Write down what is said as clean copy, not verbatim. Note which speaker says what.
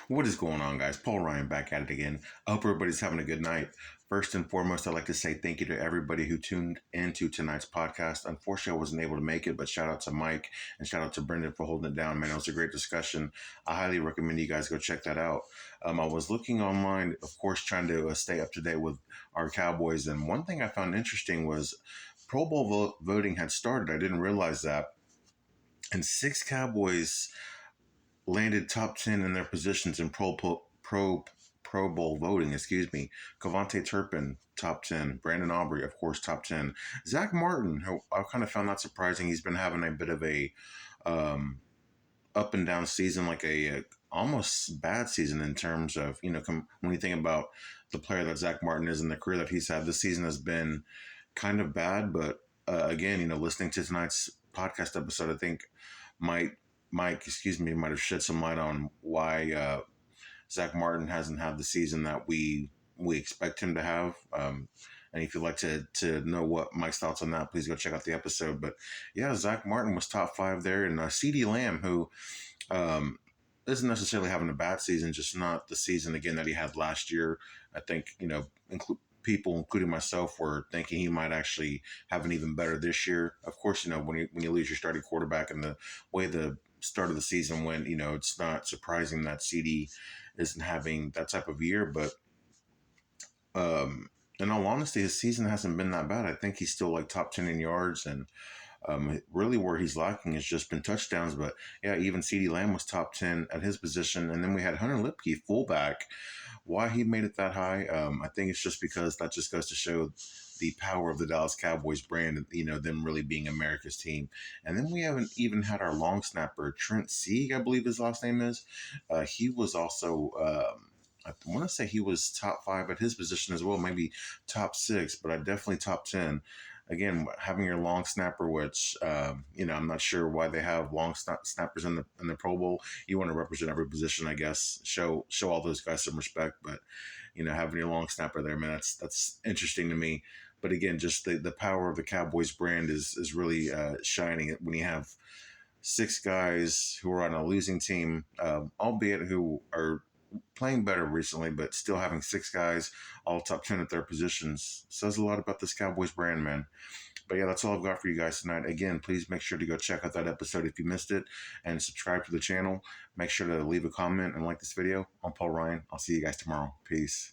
Speaker 1: What is going on, guys? Paul Ryan back at it again. I hope everybody's having a good night. First and foremost, I'd like to say thank you to everybody who tuned into tonight's podcast. Unfortunately, I wasn't able to make it, but shout out to Mike and shout out to Brendan for holding it down. Man, it was a great discussion. I highly recommend you guys go check that out. I was looking online, of course, trying to stay up to date with our Cowboys. And one thing I found interesting was Pro Bowl voting had started. I didn't realize that. And six Cowboys landed top 10 in their positions in Pro Bowl voting, excuse me. Cavante Turpin, top 10. Brandon Aubrey, of course, top 10. Zach Martin, who I kind of found that surprising. He's been having a bit of a up and down season, like a almost bad season in terms of, when you think about the player that Zach Martin is and the career that he's had, this season has been kind of bad. But again, listening to tonight's podcast episode, I think Mike, might have shed some light on why Zach Martin hasn't had the season that we expect him to have. And if you'd like to know what Mike's thoughts on that, please go check out the episode. But yeah, Zach Martin was top 5 there, and CeeDee Lamb, who isn't necessarily having a bad season, just not the season again that he had last year. I think people, including myself, were thinking he might actually have an even better this year. Of course, when you lose your starting quarterback and the way the start of the season went, it's not surprising that CD isn't having that type of year. But in all honesty, his season hasn't been that bad. I think he's still like top 10 in yards, and really where he's lacking has just been touchdowns. But yeah, even CeeDee Lamb was top 10 at his position. And then we had Hunter Lipke, fullback. Why he made it that high, I think it's just because that just goes to show the power of the Dallas Cowboys brand, them really being America's team. And then we haven't even had our long snapper, Trent Sieg, I believe his last name is. He was also, I want to say he was top 5 at his position as well, maybe top 6, but I definitely top 10. Again, having your long snapper, which I'm not sure why they have long snappers in the Pro Bowl. You want to represent every position, I guess. Show all those guys some respect, but having your long snapper there, man, that's interesting to me. But again, just the power of the Cowboys brand is really shining when you have 6 guys who are on a losing team, albeit who are playing better recently, but still having 6 guys all top 10 at their positions says a lot about this Cowboys brand, man. But yeah, that's all I've got for you guys tonight. Again, please make sure to go check out that episode if you missed it and subscribe to the channel. Make sure to leave a comment and like this video. I'm Paul Ryan. I'll see you guys tomorrow. Peace.